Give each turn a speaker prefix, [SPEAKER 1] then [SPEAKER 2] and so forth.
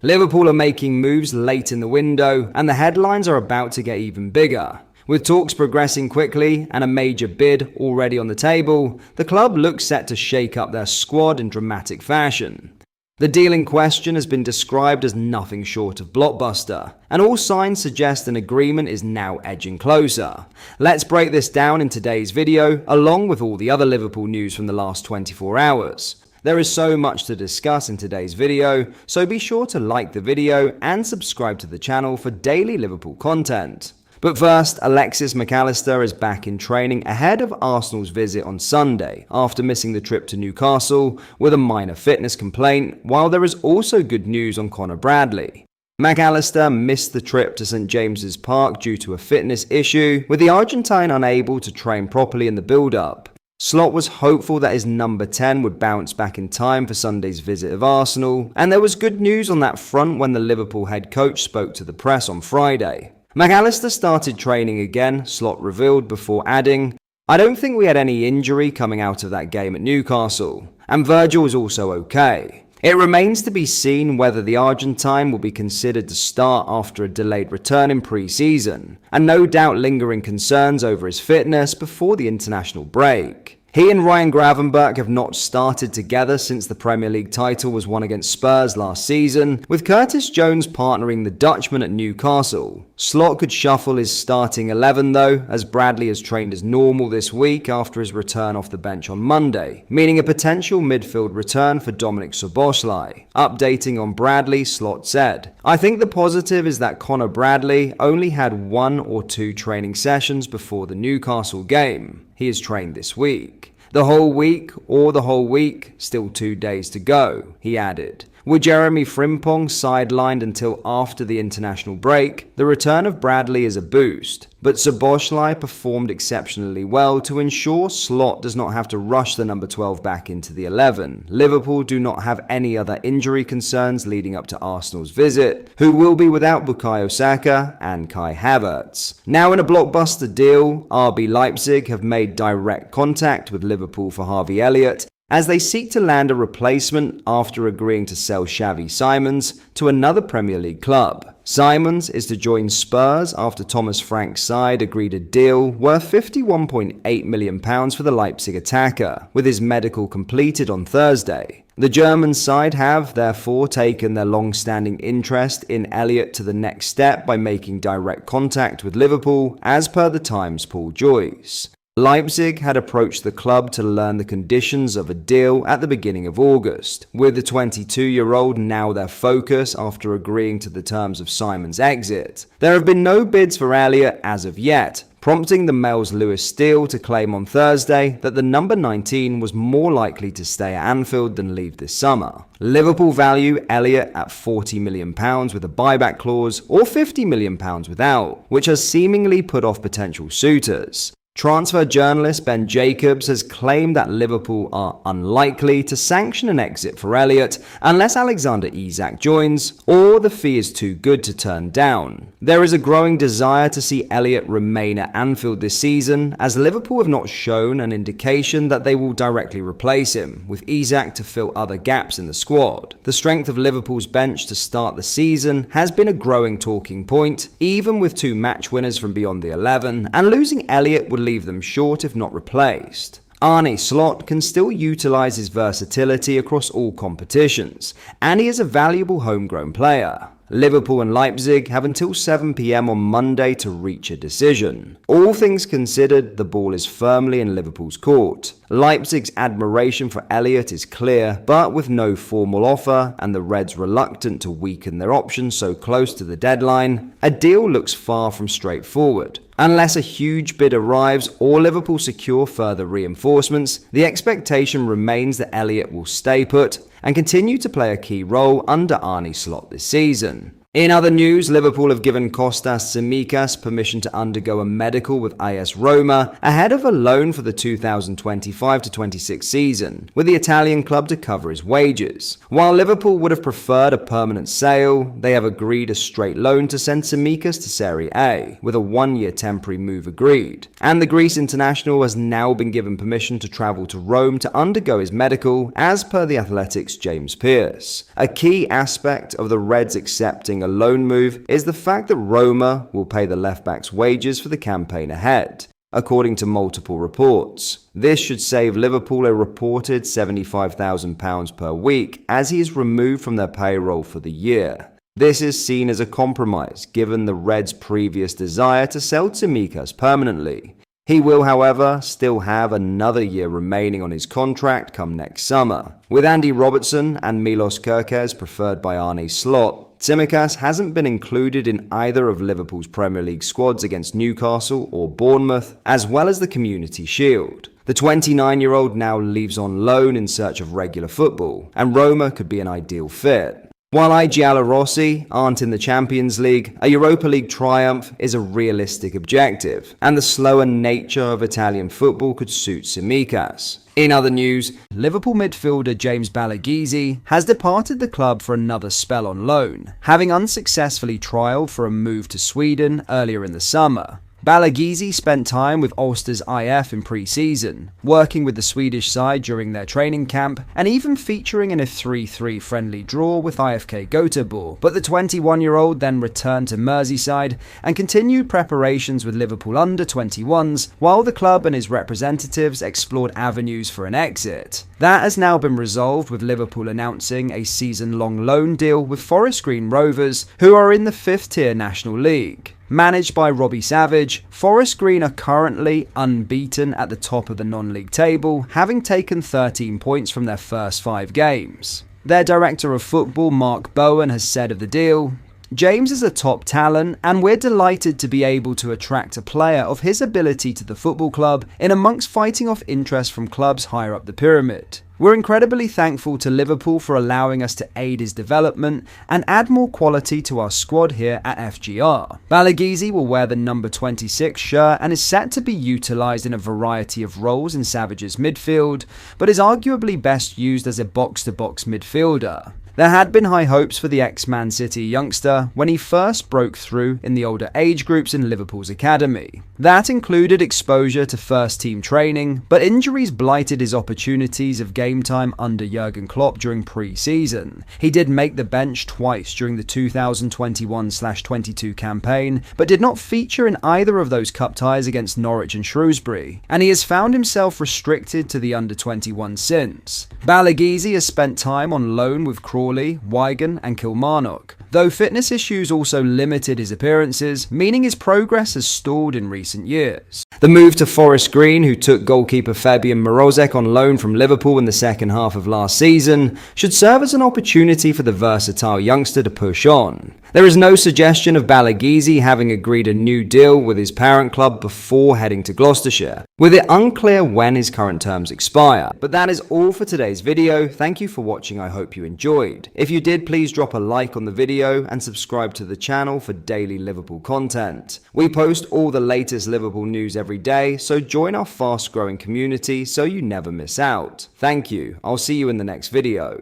[SPEAKER 1] Liverpool are making moves late in the window, and the headlines are about to get even bigger. With talks progressing quickly and a major bid already on the table, the club looks set to shake up their squad in dramatic fashion. The deal in question has been described as nothing short of blockbuster, and all signs suggest an agreement is now edging closer. Let's break this down in today's video, along with all the other Liverpool news from the last 24 hours. There is so much to discuss in today's video, so be sure to like the video and subscribe to the channel for daily Liverpool content. But first, Alexis Mac Allister is back in training ahead of Arsenal's visit on Sunday after missing the trip to Newcastle with a minor fitness complaint, while there is also good news on Conor Bradley. Mac Allister missed the trip to St James's Park due to a fitness issue, with the Argentine unable to train properly in the build-up. Slot was hopeful that his number 10 would bounce back in time for Sunday's visit of Arsenal, and there was good news on that front when the Liverpool head coach spoke to the press on Friday. Mac Allister started training again, Slot revealed, before adding, "I don't think we had any injury coming out of that game at Newcastle, and Virgil was also okay. It remains to be seen whether the Argentine will be considered to start after a delayed return in pre-season, and no doubt lingering concerns over his fitness before the international break." He and Ryan Gravenberch have not started together since the Premier League title was won against Spurs last season, with Curtis Jones partnering the Dutchman at Newcastle. Slot could shuffle his starting 11 though, as Bradley has trained as normal this week after his return off the bench on Monday, meaning a potential midfield return for Dominik Szoboszlai. Updating on Bradley, Slot said, "I think the positive is that Conor Bradley only had 1 or 2 training sessions before the Newcastle game. He has trained this week. The whole week, still 2 days to go," he added. With Jeremy Frimpong sidelined until after the international break, the return of Bradley is a boost, but Szoboszlai performed exceptionally well to ensure Slot does not have to rush the number 12 back into the 11. Liverpool do not have any other injury concerns leading up to Arsenal's visit, who will be without Bukayo Saka and Kai Havertz. Now in a blockbuster deal, RB Leipzig have made direct contact with Liverpool for Harvey Elliott, as they seek to land a replacement after agreeing to sell Xavi Simons to another Premier League club. Simons is to join Spurs after Thomas Frank's side agreed a deal worth £51.8 million for the Leipzig attacker, with his medical completed on Thursday. The German side have, therefore, taken their long-standing interest in Elliott to the next step by making direct contact with Liverpool, as per the Times' Paul Joyce. Leipzig had approached the club to learn the conditions of a deal at the beginning of August, with the 22-year-old now their focus after agreeing to the terms of Simon's exit. There have been no bids for Elliott as of yet, prompting the Mail's Lewis Steele to claim on Thursday that the number 19 was more likely to stay at Anfield than leave this summer. Liverpool value Elliott at £40 million with a buyback clause, or £50 million without, which has seemingly put off potential suitors. Transfer journalist Ben Jacobs has claimed that Liverpool are unlikely to sanction an exit for Elliott unless Alexander Isak joins, or the fee is too good to turn down. There is a growing desire to see Elliott remain at Anfield this season, as Liverpool have not shown an indication that they will directly replace him, with Isak to fill other gaps in the squad. The strength of Liverpool's bench to start the season has been a growing talking point, even with 2 match winners from beyond the 11, and losing Elliott would leave them short if not replaced. Arne Slot can still utilise his versatility across all competitions, and he is a valuable homegrown player. Liverpool and Leipzig have until 7 PM on Monday to reach a decision. All things considered, the ball is firmly in Liverpool's court. Leipzig's admiration for Elliott is clear, but with no formal offer and the Reds reluctant to weaken their options so close to the deadline, a deal looks far from straightforward. Unless a huge bid arrives or Liverpool secure further reinforcements, the expectation remains that Elliott will stay put and continue to play a key role under Arne Slot this season. In other news, Liverpool have given Kostas Tsimikas permission to undergo a medical with AS Roma ahead of a loan for the 2025-26 season, with the Italian club to cover his wages. While Liverpool would have preferred a permanent sale, they have agreed a straight loan to send Tsimikas to Serie A, with a one-year temporary move agreed. And the Greece international has now been given permission to travel to Rome to undergo his medical, as per The Athletic's James Pearce. A key aspect of the Reds accepting a loan move is the fact that Roma will pay the left-back's wages for the campaign ahead, according to multiple reports. This should save Liverpool a reported £75,000 per week, as he is removed from their payroll for the year. This is seen as a compromise, given the Reds' previous desire to sell Tsimikas permanently. He will, however, still have another year remaining on his contract come next summer. With Andy Robertson and Milos Kerkez preferred by Arne Slot, Tsimikas hasn't been included in either of Liverpool's Premier League squads against Newcastle or Bournemouth, as well as the Community Shield. The 29-year-old now leaves on loan in search of regular football, and Roma could be an ideal fit. While I Giallorossi aren't in the Champions League, a Europa League triumph is a realistic objective, and the slower nature of Italian football could suit Tsimikas. In other news, Liverpool midfielder James Balagizi has departed the club for another spell on loan, having unsuccessfully trialled for a move to Sweden earlier in the summer. Balagizi spent time with Ulster's IF in pre-season, working with the Swedish side during their training camp, and even featuring in a 3-3 friendly draw with IFK Göteborg. But the 21-year-old then returned to Merseyside and continued preparations with Liverpool under-21s, while the club and his representatives explored avenues for an exit. That has now been resolved, with Liverpool announcing a season-long loan deal with Forest Green Rovers, who are in the 5th-tier National League. Managed by Robbie Savage, Forest Green are currently unbeaten at the top of the non-league table, having taken 13 points from their first 5 games. Their director of football, Mark Bowen, has said of the deal, "James is a top talent, and we're delighted to be able to attract a player of his ability to the football club in amongst fighting off interest from clubs higher up the pyramid. We're incredibly thankful to Liverpool for allowing us to aid his development and add more quality to our squad here at FGR." Balagizi will wear the number 26 shirt and is set to be utilised in a variety of roles in Savage's midfield, but is arguably best used as a box-to-box midfielder. There had been high hopes for the ex-Man City youngster when he first broke through in the older age groups in Liverpool's academy. That included exposure to first-team training, but injuries blighted his opportunities of game time under Jurgen Klopp during pre-season. He did make the bench twice during the 2021/22 campaign, but did not feature in either of those cup ties against Norwich and Shrewsbury, and he has found himself restricted to the under-21 since. Balagizi has spent time on loan with Crawley, Wigan and Kilmarnock, though fitness issues also limited his appearances, meaning his progress has stalled in recent years. The move to Forest Green, who took goalkeeper Fabian Morozek on loan from Liverpool in the second half of last season, should serve as an opportunity for the versatile youngster to push on. There is no suggestion of Balagizi having agreed a new deal with his parent club before heading to Gloucestershire, with it unclear when his current terms expire. But that is all for today's video. Thank you for watching. I hope you enjoyed. If you did, please drop a like on the video and subscribe to the channel for daily Liverpool content. We post all the latest Liverpool news every day, so join our fast-growing community so you never miss out. Thank you. I'll see you in the next video.